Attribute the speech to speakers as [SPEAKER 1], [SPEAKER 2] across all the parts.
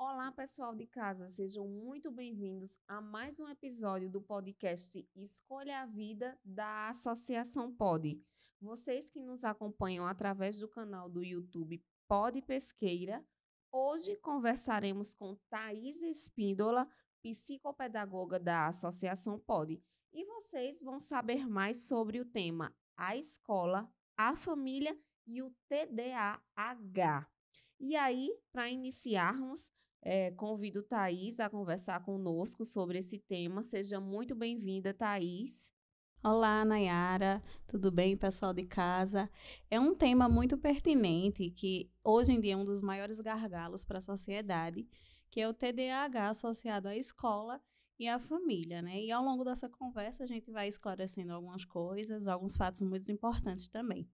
[SPEAKER 1] Olá, pessoal de casa, sejam muito bem-vindos a mais um episódio do podcast Escolha a Vida da Associação Pode. Vocês que nos acompanham através do canal do YouTube Pode Pesqueira, hoje conversaremos com Thaís Espíndola, psicopedagoga da Associação Pode. E vocês vão saber mais sobre o tema a escola, a família e o TDAH. E aí, para iniciarmos, convido Thaís a conversar conosco sobre esse tema. Seja muito bem-vinda, Thaís.
[SPEAKER 2] Olá, Nayara, tudo bem, pessoal de casa? É um tema muito pertinente que hoje em dia é um dos maiores gargalos para a sociedade, que é o TDAH associado à escola e à família, né? E ao longo dessa conversa a gente vai esclarecendo algumas coisas, alguns fatos muito importantes também.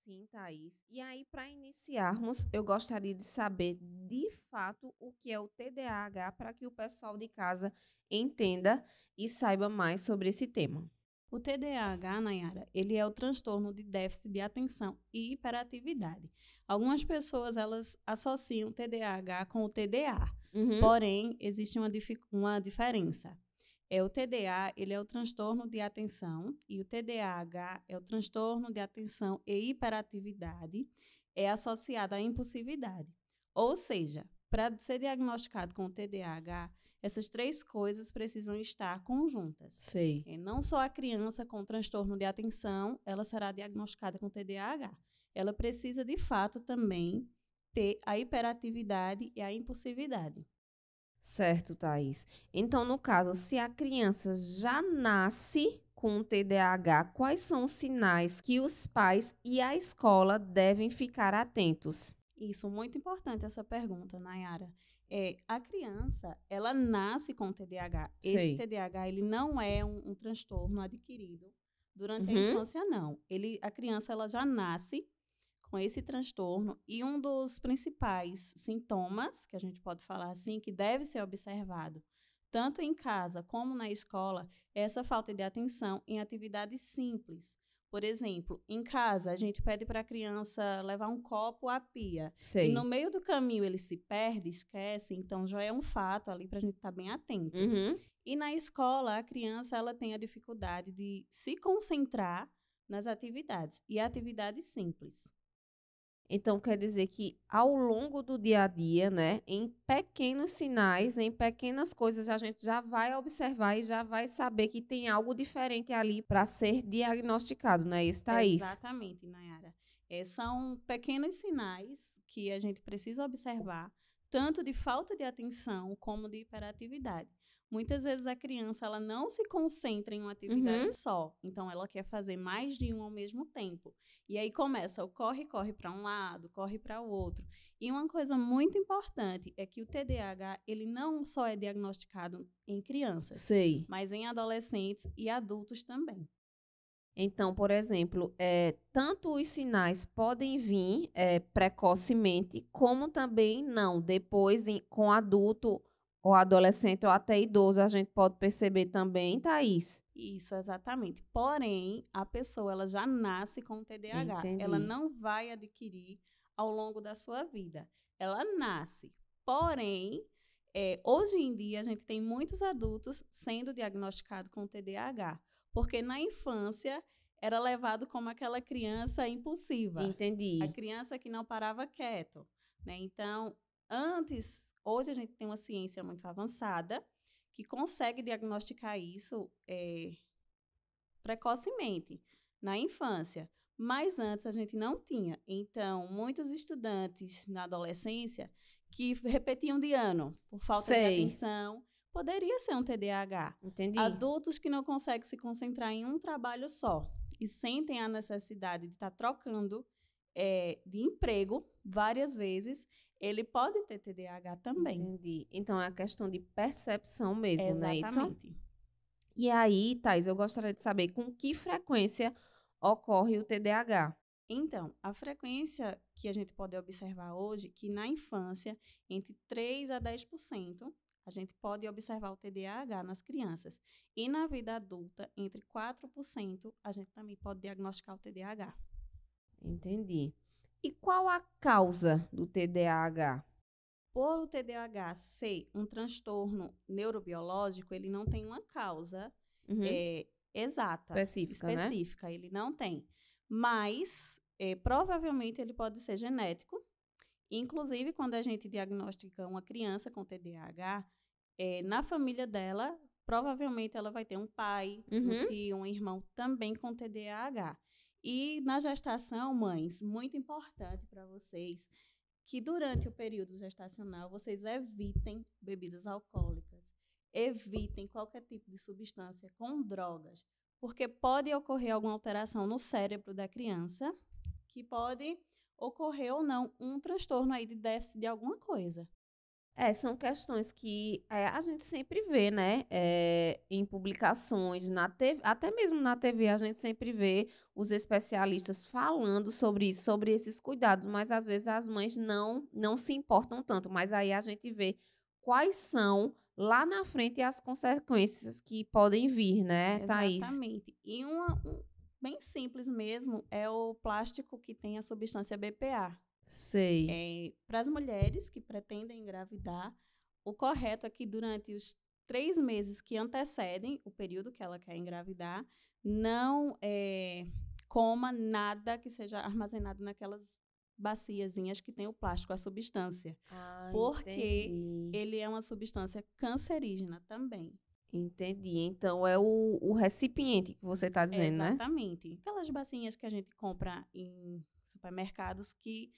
[SPEAKER 1] Sim, Thaís. E aí, para iniciarmos, eu gostaria de saber de fato o que é o TDAH para que o pessoal de casa entenda e saiba mais sobre esse tema.
[SPEAKER 2] O TDAH, Nayara, ele é o transtorno de déficit de atenção e hiperatividade. Algumas pessoas, elas associam o TDAH com o TDA,
[SPEAKER 1] Uhum.
[SPEAKER 2] porém, existe uma diferença. O TDA, ele é o transtorno de atenção e o TDAH é o transtorno de atenção e hiperatividade, é associado à impulsividade. Ou seja, para ser diagnosticado com o TDAH, essas três coisas precisam estar conjuntas.
[SPEAKER 1] Sei.
[SPEAKER 2] Não só a criança com transtorno de atenção, ela será diagnosticada com TDAH. Ela precisa, de fato, também ter a hiperatividade e a impulsividade.
[SPEAKER 1] Certo, Thaís. Então, no caso, se a criança já nasce com TDAH, quais são os sinais que os pais e a escola devem ficar atentos?
[SPEAKER 2] Isso, muito importante essa pergunta, Nayara. A criança, ela nasce com TDAH. Esse
[SPEAKER 1] Sei.
[SPEAKER 2] TDAH, ele não é um transtorno adquirido durante a
[SPEAKER 1] Uhum.
[SPEAKER 2] infância, não. A criança, ela já nasce com esse transtorno e um dos principais sintomas, que a gente pode falar assim, que deve ser observado tanto em casa como na escola, é essa falta de atenção em atividades simples. Por exemplo, em casa, a gente pede para a criança levar um copo à pia e no
[SPEAKER 1] Sei.
[SPEAKER 2] meio do caminho ele se perde, esquece, então já é um fato ali para a gente estar bem atento.
[SPEAKER 1] Uhum.
[SPEAKER 2] E na escola, a criança ela tem a dificuldade de se concentrar nas atividades e atividades simples.
[SPEAKER 1] Então, quer dizer que ao longo do dia a dia, né, em pequenos sinais, em pequenas coisas, a gente já vai observar e já vai saber que tem algo diferente ali para ser diagnosticado, não é isso, Thaís?
[SPEAKER 2] Exatamente, Nayara. São pequenos sinais que a gente precisa observar, tanto de falta de atenção como de hiperatividade. Muitas vezes a criança ela não se concentra em uma atividade
[SPEAKER 1] Uhum.
[SPEAKER 2] só, então ela quer fazer mais de um ao mesmo tempo. E aí começa o corre-corre para um lado, corre para o outro. E uma coisa muito importante é que o TDAH ele não só é diagnosticado em crianças,
[SPEAKER 1] Sei.
[SPEAKER 2] mas em adolescentes e adultos também.
[SPEAKER 1] Então, por exemplo, tanto os sinais podem vir precocemente, como também não. Depois, com adulto ou adolescente ou até idoso, a gente pode perceber também, Thaís.
[SPEAKER 2] Isso, exatamente. Porém, a pessoa ela já nasce com TDAH. Ela
[SPEAKER 1] Entendi.
[SPEAKER 2] não vai adquirir ao longo da sua vida. Ela nasce. Porém, hoje em dia a gente tem muitos adultos sendo diagnosticados com TDAH, porque na infância era levado como aquela criança impulsiva, a
[SPEAKER 1] Entendi.
[SPEAKER 2] criança que não parava quieto, né? Então, hoje a gente tem uma ciência muito avançada que consegue diagnosticar isso precocemente, na infância. Mas antes a gente não tinha. Então, muitos estudantes na adolescência que repetiam de ano por falta de
[SPEAKER 1] Sei.
[SPEAKER 2] atenção, poderia ser um TDAH.
[SPEAKER 1] Entendi.
[SPEAKER 2] Adultos que não conseguem se concentrar em um trabalho só e sentem a necessidade de estar trocando de emprego várias vezes, ele pode ter TDAH também.
[SPEAKER 1] Entendi. Então, é a questão de percepção mesmo, não é isso?
[SPEAKER 2] Exatamente.
[SPEAKER 1] E aí, Thais, eu gostaria de saber com que frequência ocorre o TDAH.
[SPEAKER 2] Então, a frequência que a gente pode observar hoje, que na infância, entre 3 a 10%, a gente pode observar o TDAH nas crianças. E na vida adulta, entre 4%, a gente também pode diagnosticar o TDAH.
[SPEAKER 1] Entendi. E qual a causa do TDAH?
[SPEAKER 2] Por o TDAH ser um transtorno neurobiológico, ele não tem uma causa
[SPEAKER 1] Uhum.
[SPEAKER 2] exata,
[SPEAKER 1] Específica, né?
[SPEAKER 2] específica, ele não tem. Mas, provavelmente, ele pode ser genético. Inclusive, quando a gente diagnostica uma criança com TDAH, na família dela, provavelmente ela vai ter um pai, um
[SPEAKER 1] Uhum.
[SPEAKER 2] tio, um irmão também com TDAH. E na gestação, mães, muito importante para vocês que durante o período gestacional vocês evitem bebidas alcoólicas, evitem qualquer tipo de substância com drogas, porque pode ocorrer alguma alteração no cérebro da criança, que pode ocorrer ou não um transtorno aí de déficit de alguma coisa.
[SPEAKER 1] São questões que a gente sempre vê, né? Em publicações, na TV, até mesmo na TV, a gente sempre vê os especialistas falando sobre isso, sobre esses cuidados, mas às vezes as mães não se importam tanto. Mas aí a gente vê quais são lá na frente as consequências que podem vir, né, Thaís?
[SPEAKER 2] Exatamente. E bem simples mesmo é o plástico que tem a substância BPA.
[SPEAKER 1] Sei.
[SPEAKER 2] Para as mulheres que pretendem engravidar, o correto é que durante os 3 meses que antecedem o período que ela quer engravidar, não coma nada que seja armazenado naquelas baciazinhas que tem o plástico, a substância.
[SPEAKER 1] Ah,
[SPEAKER 2] Porque
[SPEAKER 1] entendi.
[SPEAKER 2] ele é uma substância cancerígena também.
[SPEAKER 1] Entendi. Então é o recipiente que você está dizendo, né?
[SPEAKER 2] Exatamente. Aquelas bacinhas que a gente compra em supermercados que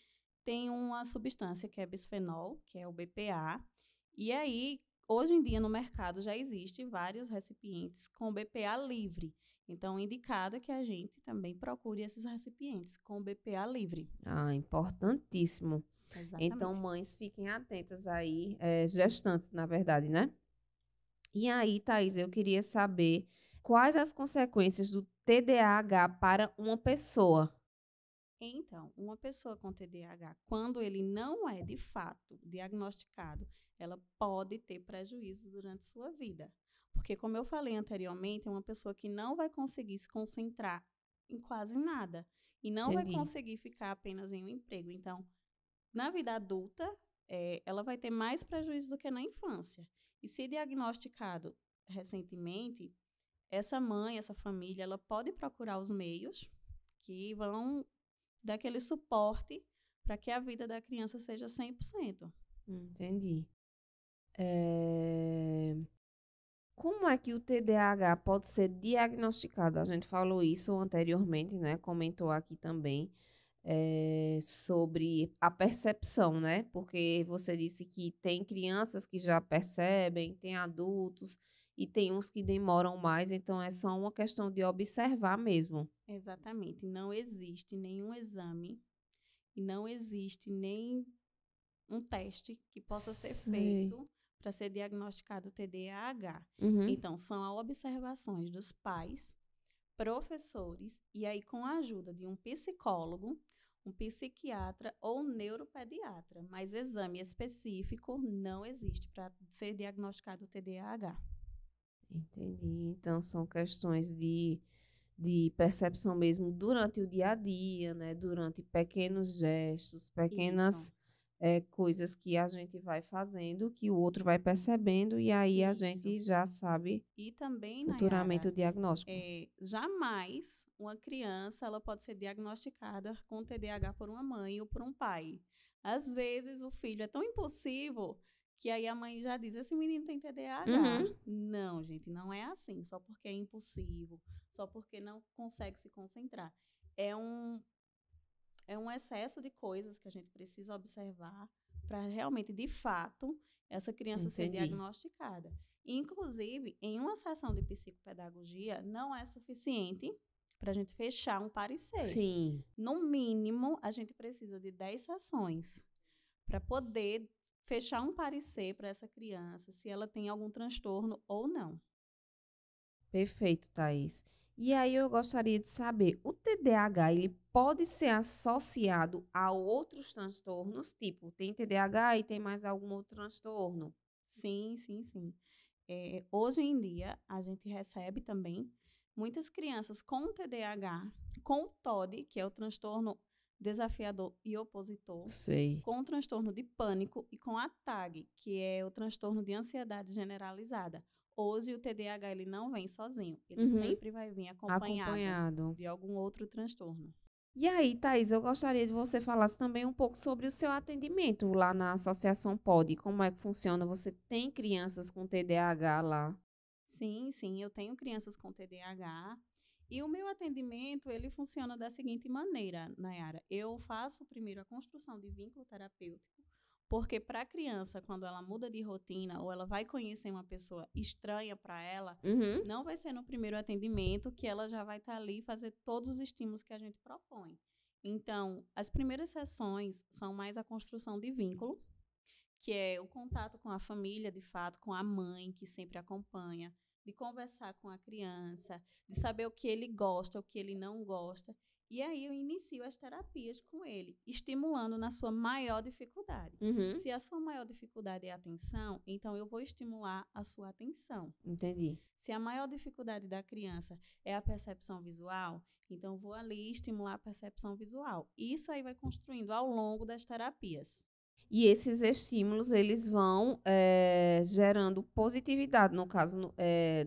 [SPEAKER 2] tem uma substância que é bisfenol, que é o BPA. E aí, hoje em dia no mercado já existe vários recipientes com BPA livre. Então, o indicado é que a gente também procure esses recipientes com BPA livre.
[SPEAKER 1] Ah, importantíssimo. Então,
[SPEAKER 2] Exatamente.
[SPEAKER 1] mães, fiquem atentas aí, gestantes, na verdade, né? E aí, Thaís, eu queria saber quais as consequências do TDAH para uma pessoa.
[SPEAKER 2] Então, uma pessoa com TDAH, quando ele não é de fato diagnosticado, ela pode ter prejuízos durante sua vida. Porque, como eu falei anteriormente, é uma pessoa que não vai conseguir se concentrar em quase nada e não vai
[SPEAKER 1] Entendi.
[SPEAKER 2] conseguir ficar apenas em um emprego. Então, na vida adulta, ela vai ter mais prejuízo do que na infância. E se diagnosticado recentemente, essa mãe, essa família, ela pode procurar os meios que vão dar aquele suporte para que a vida da criança seja 100%.
[SPEAKER 1] Entendi. É, Como é que o TDAH pode ser diagnosticado? A gente falou isso anteriormente, né? Comentou aqui também. Sobre a percepção, né? Porque você disse que tem crianças que já percebem, tem adultos e tem uns que demoram mais, então é só uma questão de observar mesmo.
[SPEAKER 2] Exatamente. Não existe nenhum exame e não existe nem um teste que possa ser
[SPEAKER 1] Sei.
[SPEAKER 2] feito para ser diagnosticado TDAH.
[SPEAKER 1] Uhum.
[SPEAKER 2] Então, são observações dos pais, professores e aí com a ajuda de um psicólogo, um psiquiatra ou um neuropediatra, mas exame específico não existe para ser diagnosticado TDAH.
[SPEAKER 1] Entendi. Então são questões de percepção mesmo durante o dia a dia, né? Durante pequenos gestos,
[SPEAKER 2] Isso,
[SPEAKER 1] pequenas coisas que a gente vai fazendo, que o outro vai percebendo, e aí a
[SPEAKER 2] isso.
[SPEAKER 1] gente já sabe
[SPEAKER 2] E também,
[SPEAKER 1] futuramente
[SPEAKER 2] Nayara,
[SPEAKER 1] o diagnóstico.
[SPEAKER 2] jamais uma criança ela pode ser diagnosticada com TDAH por uma mãe ou por um pai. Às vezes o filho é tão impulsivo que aí a mãe já diz, esse menino tem TDAH.
[SPEAKER 1] Uhum.
[SPEAKER 2] Não, gente, não é assim, só porque é impulsivo, só porque não consegue se concentrar. É um, é um excesso de coisas que a gente precisa observar para realmente, de fato, essa criança ser
[SPEAKER 1] Entendi.
[SPEAKER 2] diagnosticada. Inclusive, em uma sessão de psicopedagogia, não é suficiente para a gente fechar um parecer.
[SPEAKER 1] Sim,
[SPEAKER 2] No mínimo, a gente precisa de 10 sessões para poder fechar um parecer para essa criança, se ela tem algum transtorno ou não.
[SPEAKER 1] perfeito, Thaís. E aí eu gostaria de saber, o TDAH, ele pode ser associado a outros transtornos? Tipo, tem TDAH e tem mais algum outro transtorno?
[SPEAKER 2] Sim, sim, sim. Hoje em dia, a gente recebe também muitas crianças com TDAH, com o TOD, que é o transtorno desafiador e opositor,
[SPEAKER 1] Sei.
[SPEAKER 2] com o transtorno de pânico e com a TAG, que é o transtorno de ansiedade generalizada. Hoje, o TDAH ele não vem sozinho, ele
[SPEAKER 1] Uhum.
[SPEAKER 2] sempre vai vir acompanhado
[SPEAKER 1] Acompanhado.
[SPEAKER 2] de algum outro transtorno.
[SPEAKER 1] E aí, Thaís, eu gostaria de você falasse também um pouco sobre o seu atendimento lá na Associação POD. Como é que funciona? Você tem crianças com TDAH lá?
[SPEAKER 2] Sim, sim, eu tenho crianças com TDAH e o meu atendimento, ele funciona da seguinte maneira, Nayara. Eu faço primeiro a construção de vínculo terapêutico, porque para a criança, quando ela muda de rotina ou ela vai conhecer uma pessoa estranha para ela,
[SPEAKER 1] Uhum.
[SPEAKER 2] não vai ser no primeiro atendimento que ela já vai estar ali e fazer todos os estímulos que a gente propõe. Então, as primeiras sessões são mais a construção de vínculo, que é o contato com a família, de fato, com a mãe, que sempre acompanha, de conversar com a criança, de saber o que ele gosta, o que ele não gosta. E aí eu inicio as terapias com ele, estimulando na sua maior dificuldade.
[SPEAKER 1] Uhum.
[SPEAKER 2] Se a sua maior dificuldade é a atenção, então eu vou estimular a sua atenção.
[SPEAKER 1] Entendi.
[SPEAKER 2] Se a maior dificuldade da criança é a percepção visual, então eu vou ali estimular a percepção visual. Isso aí vai construindo ao longo das terapias.
[SPEAKER 1] E esses estímulos, eles vão gerando positividade. No caso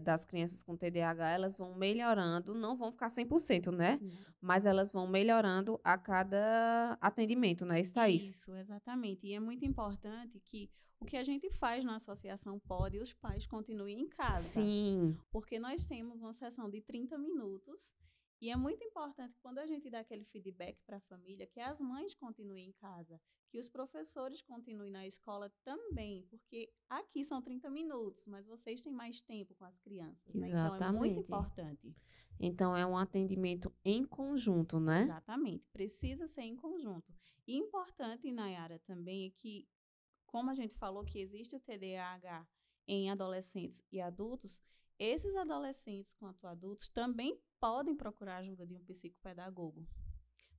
[SPEAKER 1] das crianças com TDAH, elas vão melhorando, não vão ficar 100%, né?
[SPEAKER 2] Não.
[SPEAKER 1] Mas elas vão melhorando a cada atendimento, né? Isso, Thaís?
[SPEAKER 2] Isso, exatamente. E é muito importante que o que a gente faz na associação pode os pais continuem em casa.
[SPEAKER 1] Sim.
[SPEAKER 2] Porque nós temos uma sessão de 30 minutos e é muito importante quando a gente dá aquele feedback para a família que as mães continuem em casa, que os professores continuem na escola também, porque aqui são 30 minutos, mas vocês têm mais tempo com as crianças, né? Então é muito
[SPEAKER 1] Exatamente.
[SPEAKER 2] importante.
[SPEAKER 1] Então, é um atendimento em conjunto, né?
[SPEAKER 2] Exatamente, precisa ser em conjunto. E importante, Nayara, também é que, como a gente falou que existe o TDAH em adolescentes e adultos, esses adolescentes quanto adultos também podem procurar ajuda de um psicopedagogo.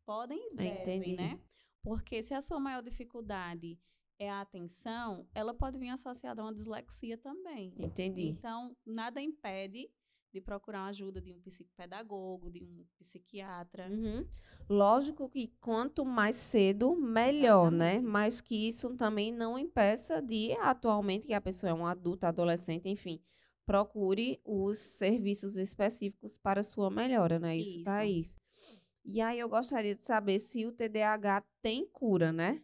[SPEAKER 2] Podem e devem,
[SPEAKER 1] Entendi.
[SPEAKER 2] né? Porque se a sua maior dificuldade é a atenção, ela pode vir associada a uma dislexia também.
[SPEAKER 1] Entendi.
[SPEAKER 2] Então, nada impede de procurar ajuda de um psicopedagogo, de um psiquiatra.
[SPEAKER 1] Uhum. Lógico que quanto mais cedo, melhor, né?
[SPEAKER 2] Exatamente.
[SPEAKER 1] Mas que isso também não impeça de, atualmente, que a pessoa é um adulto, adolescente, enfim, procure os serviços específicos para sua melhora, né? Isso,
[SPEAKER 2] Isso.
[SPEAKER 1] Thaís. E aí eu gostaria de saber se o TDAH tem cura, né?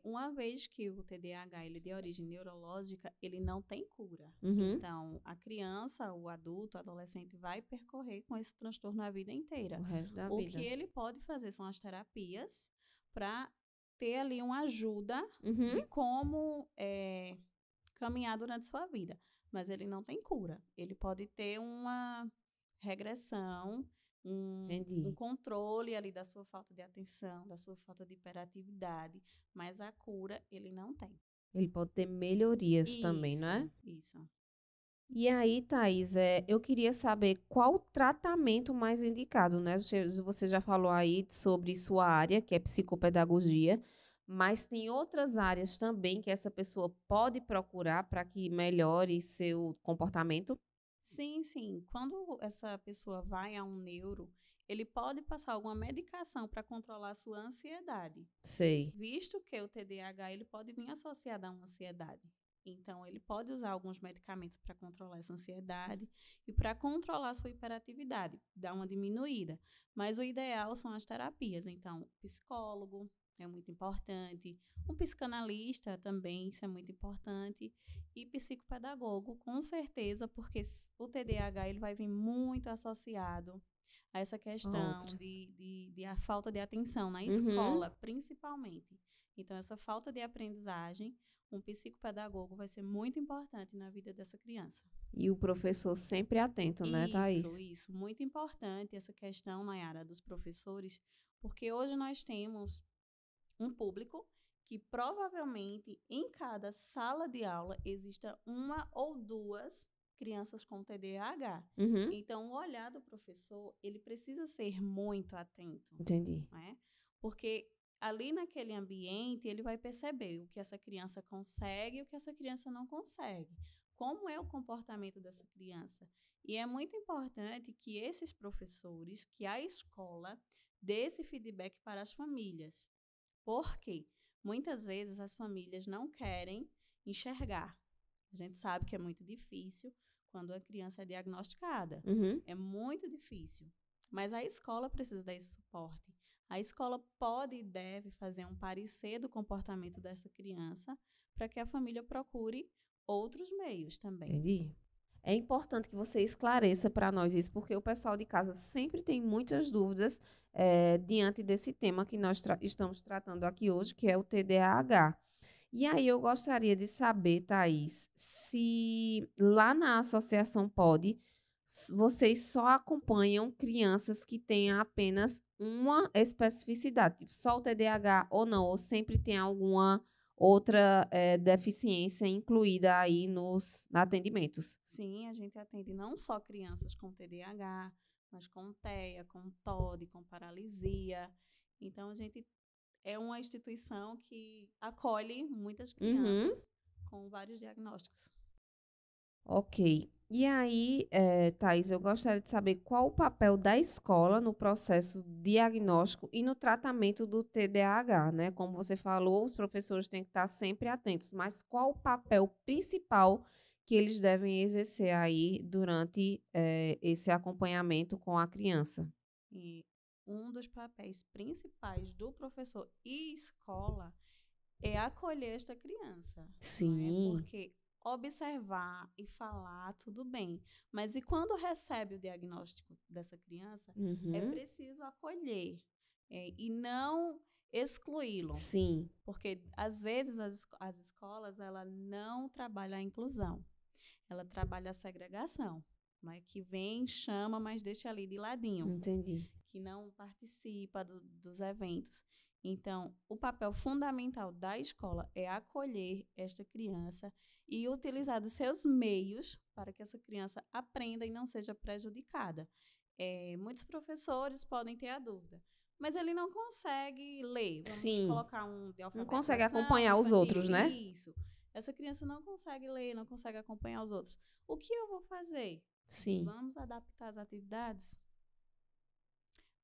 [SPEAKER 2] Uma vez que o TDAH ele é de origem neurológica, ele não tem cura.
[SPEAKER 1] Uhum.
[SPEAKER 2] Então, a criança, o adulto, o adolescente vai percorrer com esse transtorno a vida inteira.
[SPEAKER 1] O resto da
[SPEAKER 2] O
[SPEAKER 1] vida.
[SPEAKER 2] que ele pode fazer são as terapias para ter ali uma ajuda
[SPEAKER 1] Uhum.
[SPEAKER 2] de como caminhar durante sua vida. Mas ele não tem cura. Ele pode ter uma regressão, um
[SPEAKER 1] Entendi.
[SPEAKER 2] controle ali da sua falta de atenção, da sua falta de hiperatividade, mas a cura ele não tem.
[SPEAKER 1] Ele pode ter melhorias também,
[SPEAKER 2] Isso,
[SPEAKER 1] né?
[SPEAKER 2] isso.
[SPEAKER 1] E aí, Thaís, eu queria saber qual o tratamento mais indicado, né? Você já falou aí sobre sua área, que é psicopedagogia, mas tem outras áreas também que essa pessoa pode procurar para que melhore seu comportamento?
[SPEAKER 2] Sim, sim. Quando essa pessoa vai a um neuro, ele pode passar alguma medicação para controlar a sua ansiedade,
[SPEAKER 1] Sei.
[SPEAKER 2] visto que o TDAH ele pode vir associado a uma ansiedade. Então, ele pode usar alguns medicamentos para controlar essa ansiedade e para controlar a sua hiperatividade, dar uma diminuída. Mas o ideal são as terapias. Então, psicólogo é muito importante, um psicanalista também, isso é muito importante, e psicopedagogo, com certeza, porque o TDAH ele vai vir muito associado a essa questão
[SPEAKER 1] Outras.
[SPEAKER 2] de a falta de atenção na
[SPEAKER 1] Uhum.
[SPEAKER 2] escola, principalmente. Então, essa falta de aprendizagem, um psicopedagogo vai ser muito importante na vida dessa criança.
[SPEAKER 1] E o professor sempre atento, né, Thaís?
[SPEAKER 2] Isso. Muito importante essa questão, Nayara, dos professores, porque hoje nós temos um público que provavelmente em cada sala de aula exista uma ou duas crianças com TDAH.
[SPEAKER 1] Uhum.
[SPEAKER 2] Então, o olhar do professor, ele precisa ser muito atento.
[SPEAKER 1] Entendi.
[SPEAKER 2] Né? Porque ali naquele ambiente, ele vai perceber o que essa criança consegue e o que essa criança não consegue. Como é o comportamento dessa criança. E é muito importante que esses professores, que a escola, desse feedback para as famílias. Por quê? Muitas vezes as famílias não querem enxergar. A gente sabe que é muito difícil quando a criança é diagnosticada.
[SPEAKER 1] Uhum.
[SPEAKER 2] É muito difícil. Mas a escola precisa desse suporte. A escola pode e deve fazer um parecer do comportamento dessa criança para que a família procure outros meios também.
[SPEAKER 1] Entendi. É importante que você esclareça para nós isso, porque o pessoal de casa sempre tem muitas dúvidas diante desse tema que nós estamos tratando aqui hoje, que é o TDAH. E aí eu gostaria de saber, Thaís, se lá na Associação POD, vocês só acompanham crianças que têm apenas uma especificidade, tipo só o TDAH ou não, ou sempre tem alguma outra deficiência incluída aí nos atendimentos.
[SPEAKER 2] Sim, a gente atende não só crianças com TDAH, mas com TEA, com TOD, com paralisia. Então, a gente é uma instituição que acolhe muitas crianças com vários diagnósticos.
[SPEAKER 1] Ok. E aí, Thaís, eu gostaria de saber qual o papel da escola no processo diagnóstico e no tratamento do TDAH, né? Como você falou, os professores têm que estar sempre atentos, mas qual o papel principal que eles devem exercer aí durante esse acompanhamento com a criança?
[SPEAKER 2] E um dos papéis principais do professor e escola é acolher esta criança.
[SPEAKER 1] Sim.
[SPEAKER 2] Não é? Porque observar e falar, tudo bem. Mas e quando recebe o diagnóstico dessa criança, é preciso acolher e não excluí-lo.
[SPEAKER 1] Sim.
[SPEAKER 2] Porque, às vezes, as escolas ela não trabalham a inclusão. Ela trabalha a segregação. Mas que vem, chama, mas deixa ali de ladinho.
[SPEAKER 1] Entendi.
[SPEAKER 2] Que não participa dos eventos. Então, o papel fundamental da escola é acolher esta criança e utilizar dos seus meios para que essa criança aprenda e não seja prejudicada. Muitos professores podem ter a dúvida, mas ele não consegue ler. Vamos colocar um de alfabetização.
[SPEAKER 1] Não consegue acompanhar os outros, né?
[SPEAKER 2] Isso. Essa criança não consegue ler, não consegue acompanhar os outros. O que eu vou fazer?
[SPEAKER 1] Sim.
[SPEAKER 2] Vamos adaptar as atividades?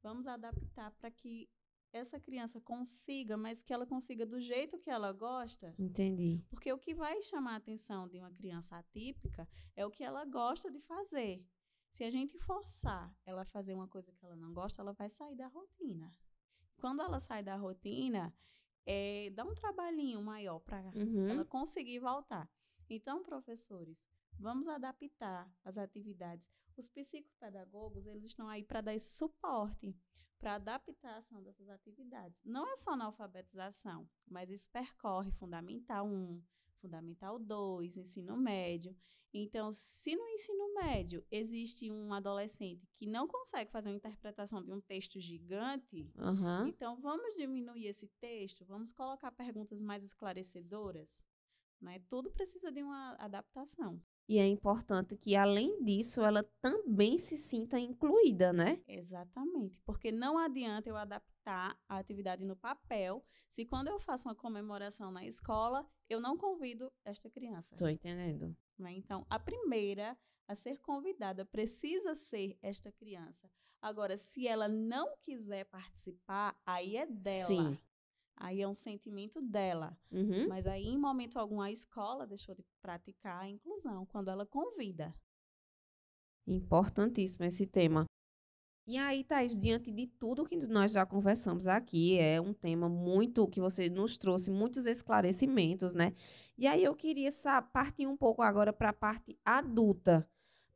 [SPEAKER 2] Vamos adaptar para que essa criança consiga, mas que ela consiga do jeito que ela gosta.
[SPEAKER 1] Entendi.
[SPEAKER 2] Porque o que vai chamar a atenção de uma criança atípica é o que ela gosta de fazer. Se a gente forçar ela a fazer uma coisa que ela não gosta, ela vai sair da rotina. Quando ela sai da rotina, dá um trabalhinho maior para ela conseguir voltar. Então, professores, vamos adaptar as atividades. Os psicopedagogos, eles estão aí para dar esse suporte, para a adaptação dessas atividades. Não é só na alfabetização, mas isso percorre Fundamental 1, Fundamental 2, ensino médio. Então, se no ensino médio existe um adolescente que não consegue fazer uma interpretação de um texto gigante, então vamos diminuir esse texto, vamos colocar perguntas mais esclarecedoras, né? Tudo precisa de uma adaptação.
[SPEAKER 1] E é importante que, além disso, ela também se sinta incluída, né?
[SPEAKER 2] Exatamente, porque não adianta eu adaptar a atividade no papel se quando eu faço uma comemoração na escola, eu não convido esta criança.
[SPEAKER 1] Estou entendendo.
[SPEAKER 2] Né? Então, a primeira a ser convidada precisa ser esta criança. Agora, se ela não quiser participar, aí é dela.
[SPEAKER 1] Sim.
[SPEAKER 2] Aí é um sentimento dela. Mas aí, em momento algum, a escola deixou de praticar a inclusão, quando ela convida.
[SPEAKER 1] Importantíssimo esse tema. E aí, Thaís, diante de tudo que nós já conversamos aqui, é um tema muito que você nos trouxe, muitos esclarecimentos, né? E aí eu queria partir um pouco agora para a parte adulta.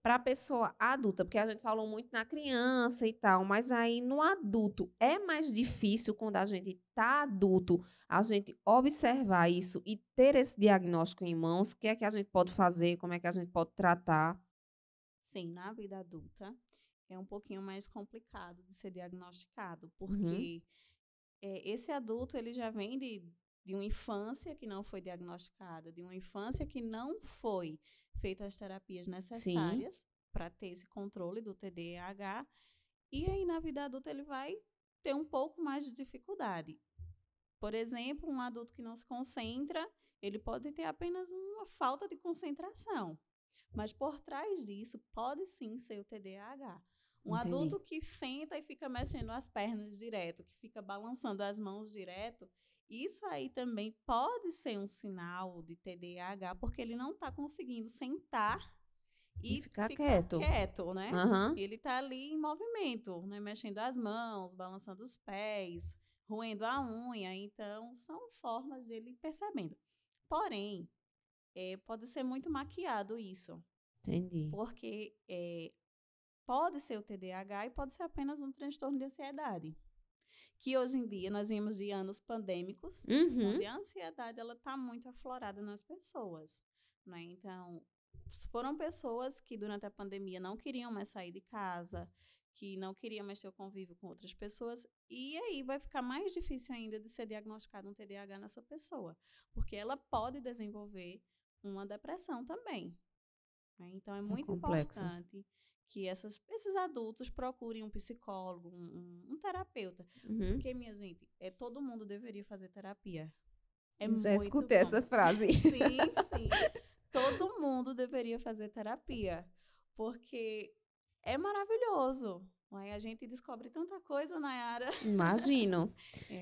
[SPEAKER 1] Para a pessoa adulta, porque a gente falou muito na criança e tal, mas aí no adulto é mais difícil quando a gente está adulto, a gente observar isso e ter esse diagnóstico em mãos. O que é que a gente pode fazer? Como é que a gente pode tratar?
[SPEAKER 2] Sim, na vida adulta é um pouquinho mais complicado de ser diagnosticado, porque esse adulto ele já vem de uma infância que não foi diagnosticada, de uma infância que não foi feito as terapias necessárias para ter esse controle do TDAH, e aí na vida adulta ele vai ter um pouco mais de dificuldade. Por exemplo, um adulto que não se concentra, ele pode ter apenas uma falta de concentração, mas por trás disso pode sim ser o TDAH. Um
[SPEAKER 1] Entendi.
[SPEAKER 2] adulto que senta e fica mexendo as pernas direto, que fica balançando as mãos direto, isso aí também pode ser um sinal de TDAH, porque ele não está conseguindo sentar
[SPEAKER 1] E
[SPEAKER 2] e
[SPEAKER 1] ficar
[SPEAKER 2] ficar
[SPEAKER 1] quieto.
[SPEAKER 2] quieto, né?
[SPEAKER 1] Aham.
[SPEAKER 2] Ele está ali em movimento, né? Mexendo as mãos, balançando os pés, roendo a unha. Então, são formas dele percebendo. Porém, pode ser muito maquiado isso,
[SPEAKER 1] Entendi.
[SPEAKER 2] porque pode ser o TDAH e pode ser apenas um transtorno de ansiedade. Que hoje em dia nós vimos de anos pandêmicos,
[SPEAKER 1] Uhum.
[SPEAKER 2] onde a ansiedade ela está muito aflorada nas pessoas, né? Então, foram pessoas que durante a pandemia não queriam mais sair de casa, que não queriam mais ter o convívio com outras pessoas, e aí vai ficar mais difícil ainda de ser diagnosticado um TDAH nessa pessoa, porque ela pode desenvolver uma depressão também, né? Então, é
[SPEAKER 1] É
[SPEAKER 2] muito
[SPEAKER 1] complexo.
[SPEAKER 2] importante que esses adultos procurem um psicólogo, um terapeuta.
[SPEAKER 1] Uhum.
[SPEAKER 2] Porque, minha gente, todo mundo deveria fazer terapia. É
[SPEAKER 1] Eu já
[SPEAKER 2] muito
[SPEAKER 1] escutei
[SPEAKER 2] bom.
[SPEAKER 1] essa frase.
[SPEAKER 2] Sim, sim. Todo mundo deveria fazer terapia. Porque é maravilhoso. Não é? A gente descobre tanta coisa, Nayara.
[SPEAKER 1] Imagino.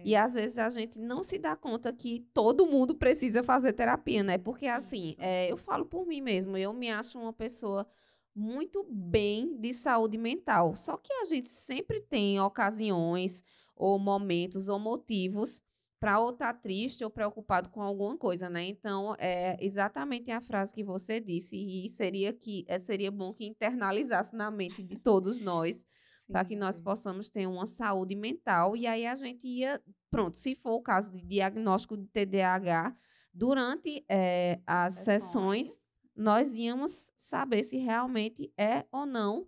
[SPEAKER 1] E
[SPEAKER 2] É,
[SPEAKER 1] às vezes a gente não se dá conta que todo mundo precisa fazer terapia, né? Porque assim,
[SPEAKER 2] isso.
[SPEAKER 1] eu falo por mim mesmo, eu me acho uma pessoa muito bem de saúde mental. Só que a gente sempre tem ocasiões, ou momentos, ou motivos para ou estar triste ou preocupado com alguma coisa, né? Então, é exatamente a frase que você disse, e seria bom que internalizasse na mente de todos nós para que
[SPEAKER 2] Sim,
[SPEAKER 1] nós
[SPEAKER 2] sim.
[SPEAKER 1] possamos ter uma saúde mental. E aí a gente ia, pronto, se for o caso de diagnóstico de TDAH, durante as sessões,
[SPEAKER 2] Sessões.
[SPEAKER 1] nós íamos saber se realmente é ou não,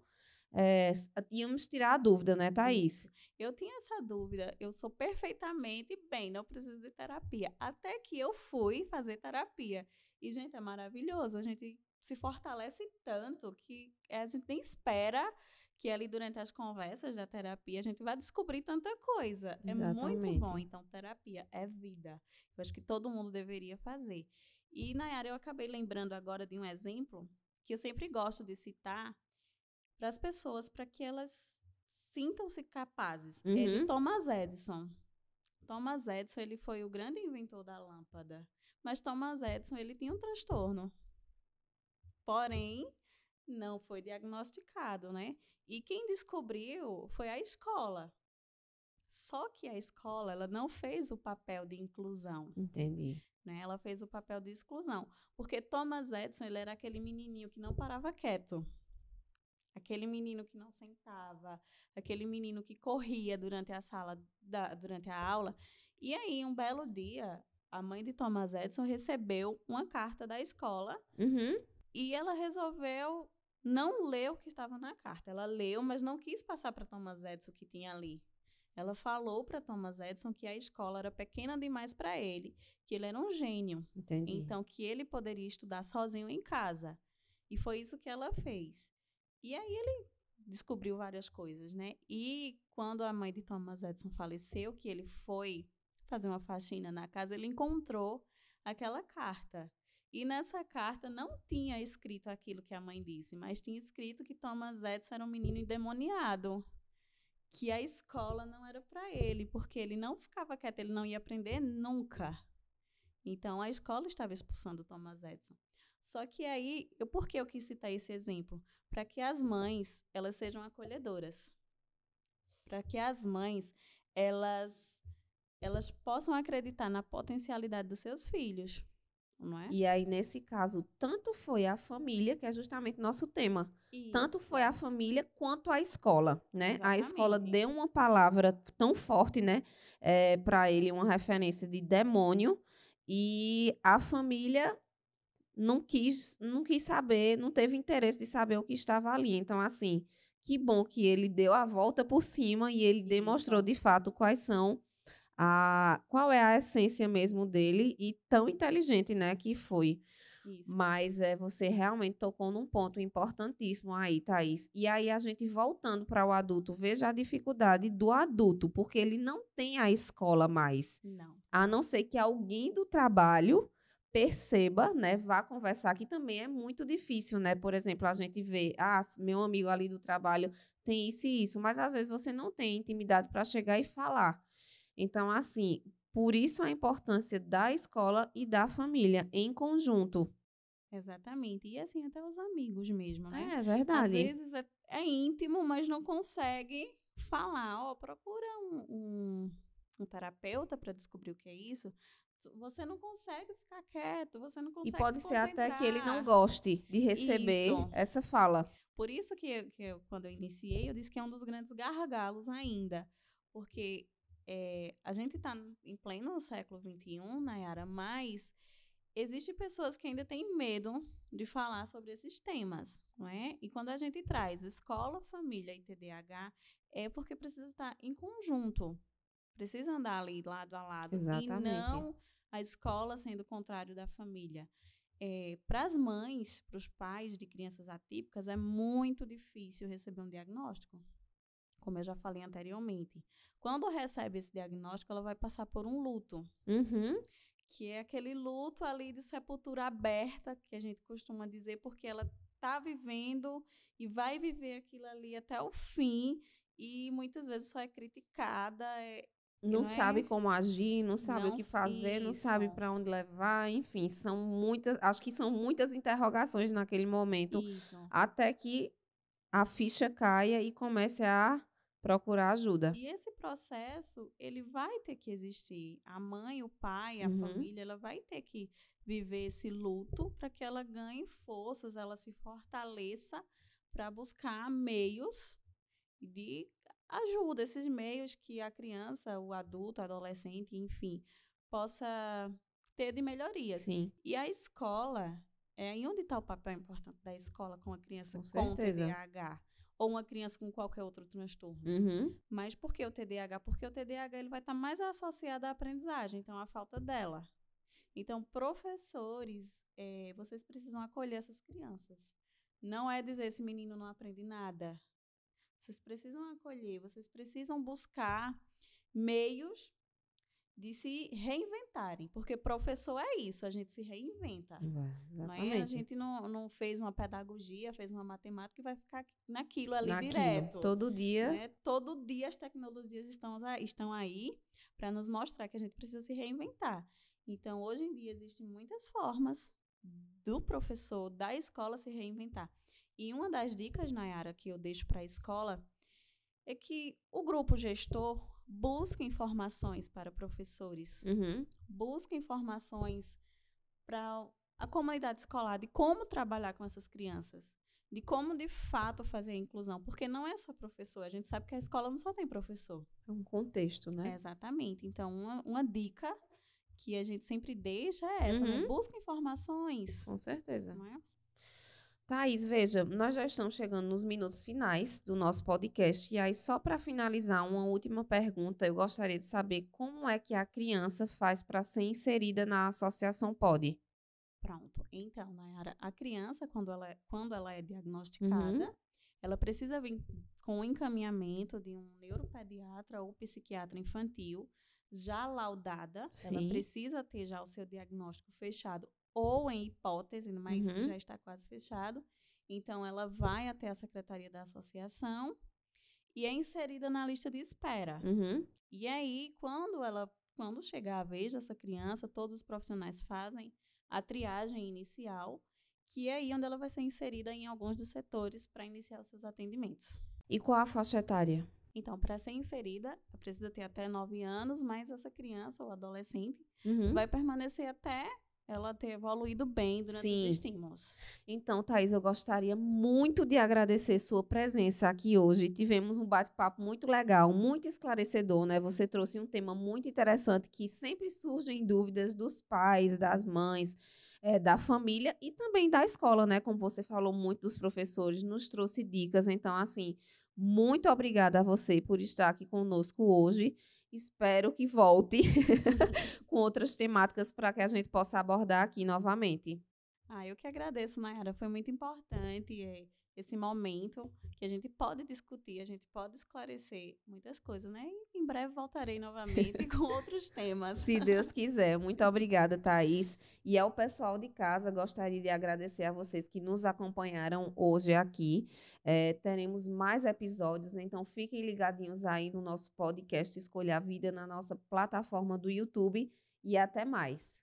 [SPEAKER 1] íamos tirar a dúvida, né, Thaís?
[SPEAKER 2] Isso. Eu tinha essa dúvida. Eu sou perfeitamente bem, não preciso de terapia. Até que eu fui fazer terapia. E, gente, é maravilhoso. A gente se fortalece tanto que a gente nem espera que ali durante as conversas da terapia a gente vai descobrir tanta coisa. É muito bom.
[SPEAKER 1] Exatamente.
[SPEAKER 2] Então, terapia é vida. Eu acho que todo mundo deveria fazer. E, Nayara, eu acabei lembrando agora de um exemplo que eu sempre gosto de citar para as pessoas, para que elas sintam-se capazes. É de
[SPEAKER 1] Uhum.
[SPEAKER 2] Thomas Edison. Thomas Edison, ele foi o grande inventor da lâmpada. Mas Thomas Edison, ele tinha um transtorno. Porém, não foi diagnosticado, né? E quem descobriu foi a escola. Só que a escola, ela não fez o papel de inclusão,
[SPEAKER 1] Entendi.
[SPEAKER 2] né? Ela fez o papel de exclusão. Porque Thomas Edison, ele era aquele menininho que não parava quieto. Aquele menino que não sentava, aquele menino que corria durante durante a aula. E aí, um belo dia, a mãe de Thomas Edison recebeu uma carta da escola
[SPEAKER 1] Uhum.
[SPEAKER 2] e ela resolveu não ler o que estava na carta. Ela leu, mas não quis passar para Thomas Edison o que tinha ali. Ela falou para Thomas Edison que a escola era pequena demais para ele, que ele era um gênio.
[SPEAKER 1] Entendi.
[SPEAKER 2] Então, que ele poderia estudar sozinho em casa. E foi isso que ela fez. E aí ele descobriu várias coisas, né? E quando a mãe de Thomas Edison faleceu, que ele foi fazer uma faxina na casa, ele encontrou aquela carta. E nessa carta não tinha escrito aquilo que a mãe disse, mas tinha escrito que Thomas Edison era um menino endemoniado, que a escola não era para ele, porque ele não ficava quieto, ele não ia aprender nunca. Então, a escola estava expulsando Thomas Edison. Só que aí, por que eu quis citar esse exemplo? Para que as mães, elas sejam acolhedoras. Para que as mães, elas possam acreditar na potencialidade dos seus filhos, não é?
[SPEAKER 1] E aí, nesse caso, tanto foi a família, que é justamente nosso tema, tanto
[SPEAKER 2] Isso.
[SPEAKER 1] foi a família quanto a escola, né? A escola
[SPEAKER 2] Exatamente.
[SPEAKER 1] deu uma palavra tão forte, né, para ele, uma referência de demônio, e a família não quis saber, não teve interesse de saber o que estava ali. Então, assim, que bom que ele deu a volta por cima e ele demonstrou
[SPEAKER 2] Isso.
[SPEAKER 1] de fato qual é a essência mesmo dele, e tão inteligente, né, que foi.
[SPEAKER 2] Isso.
[SPEAKER 1] Mas você realmente tocou num ponto importantíssimo aí, Thaís. E aí, a gente voltando para o adulto, veja a dificuldade do adulto, porque ele não tem a escola mais.
[SPEAKER 2] Não.
[SPEAKER 1] A não ser que alguém do trabalho perceba, né, vá conversar, que também é muito difícil, né? Por exemplo, a gente vê, meu amigo ali do trabalho tem isso e isso, mas às vezes você não tem intimidade para chegar e falar. Então, assim, por isso a importância da escola e da família em conjunto.
[SPEAKER 2] Exatamente. E assim, até os amigos mesmo, né?
[SPEAKER 1] É
[SPEAKER 2] Às
[SPEAKER 1] verdade.
[SPEAKER 2] vezes é íntimo, mas não consegue falar. Ó, procura um terapeuta para descobrir o que é isso. Você não consegue ficar quieto, você não
[SPEAKER 1] E
[SPEAKER 2] consegue se
[SPEAKER 1] pode ser até que ele não
[SPEAKER 2] concentrar.
[SPEAKER 1] goste de
[SPEAKER 2] Isso.
[SPEAKER 1] receber essa fala.
[SPEAKER 2] Por isso quando eu iniciei, eu disse que é um dos grandes gargalos ainda. Porque a gente está em pleno século XXI, Nayara, mas existem pessoas que ainda têm medo de falar sobre esses temas, não é? E quando a gente traz escola, família e TDAH, é porque precisa estar em conjunto. Precisa andar ali lado a lado.
[SPEAKER 1] Exatamente.
[SPEAKER 2] E não a escola sendo o contrário da família. Para as mães, para os pais de crianças atípicas, é muito difícil receber um diagnóstico, como eu já falei anteriormente. Quando recebe esse diagnóstico, ela vai passar por um luto, que é aquele luto ali de sepultura aberta, que a gente costuma dizer, porque ela está vivendo e vai viver aquilo ali até o fim, e muitas vezes só é criticada,
[SPEAKER 1] não sabe como agir, não sabe o que fazer, não sabe
[SPEAKER 2] Isso.
[SPEAKER 1] para onde levar, enfim, acho que são muitas interrogações naquele momento,
[SPEAKER 2] Isso.
[SPEAKER 1] até que a ficha caia e comece a procurar ajuda.
[SPEAKER 2] E esse processo, ele vai ter que existir. A mãe, o pai, a família, ela vai ter que viver esse luto para que ela ganhe forças, ela se fortaleça para buscar meios de ajuda, esses meios que a criança, o adulto, o adolescente, enfim, possa ter de melhorias.
[SPEAKER 1] Sim.
[SPEAKER 2] E a escola, em onde está o papel importante da escola com a criança
[SPEAKER 1] Com
[SPEAKER 2] TDAH? Ou uma criança com qualquer outro transtorno. Mas por que o TDAH? Porque o TDAH ele vai estar mais associado à aprendizagem, então à falta dela. Então, professores, vocês precisam acolher essas crianças. Não é dizer esse menino não aprende nada. Vocês precisam acolher, vocês precisam buscar meios de se reinventarem, porque professor é isso, a gente se reinventa.
[SPEAKER 1] Exatamente.
[SPEAKER 2] A gente não fez uma pedagogia, fez uma matemática e vai ficar naquilo ali direto.
[SPEAKER 1] Todo dia.
[SPEAKER 2] Né? Todo dia as tecnologias estão aí para nos mostrar que a gente precisa se reinventar. Então, hoje em dia, existem muitas formas do professor, da escola se reinventar. E uma das dicas, Nayara, que eu deixo para a escola é que o grupo gestor busque informações para professores, busque informações para a comunidade escolar de como trabalhar com essas crianças, de como, de fato, fazer a inclusão, porque não é só professor, a gente sabe que a escola não só tem professor.
[SPEAKER 1] É um contexto, né?
[SPEAKER 2] Exatamente. Então, uma dica que a gente sempre deixa é essa, né? Busca informações.
[SPEAKER 1] Com certeza.
[SPEAKER 2] Não é?
[SPEAKER 1] Thaís, veja, nós já estamos chegando nos minutos finais do nosso podcast, e aí só para finalizar, uma última pergunta, eu gostaria de saber como é que a criança faz para ser inserida na Associação PODE?
[SPEAKER 2] Pronto. Então, Nayara, a criança, quando ela é diagnosticada, ela precisa vir com o encaminhamento de um neuropediatra ou psiquiatra infantil já laudada. Sim. Ela precisa ter já o seu diagnóstico fechado ou em hipótese, mas já está quase fechado. Então, ela vai até a secretaria da associação e é inserida na lista de espera. E aí, quando chegar a vez dessa criança, todos os profissionais fazem a triagem inicial, que é aí onde ela vai ser inserida em alguns dos setores para iniciar os seus atendimentos.
[SPEAKER 1] E qual a faixa etária?
[SPEAKER 2] Então, para ser inserida, precisa ter até 9 anos, mas essa criança ou adolescente vai permanecer até ela ter evoluído bem durante os estímulos.
[SPEAKER 1] Então, Thaís, eu gostaria muito de agradecer sua presença aqui hoje. Tivemos um bate-papo muito legal, muito esclarecedor, né? Você trouxe um tema muito interessante que sempre surgem dúvidas dos pais, das mães, da família e também da escola, né? Como você falou muito dos professores, nos trouxe dicas. Então, assim, muito obrigada a você por estar aqui conosco hoje. Espero que volte com outras temáticas para que a gente possa abordar aqui novamente.
[SPEAKER 2] Eu que agradeço, Nayara. Foi muito importante esse momento que a gente pode discutir, a gente pode esclarecer muitas coisas, né? E em breve voltarei novamente com outros temas.
[SPEAKER 1] Se Deus quiser. Muito obrigada, Thaís. E ao pessoal de casa, gostaria de agradecer a vocês que nos acompanharam hoje aqui. Teremos mais episódios, então fiquem ligadinhos aí no nosso podcast Escolha a Vida, na nossa plataforma do YouTube. E até mais.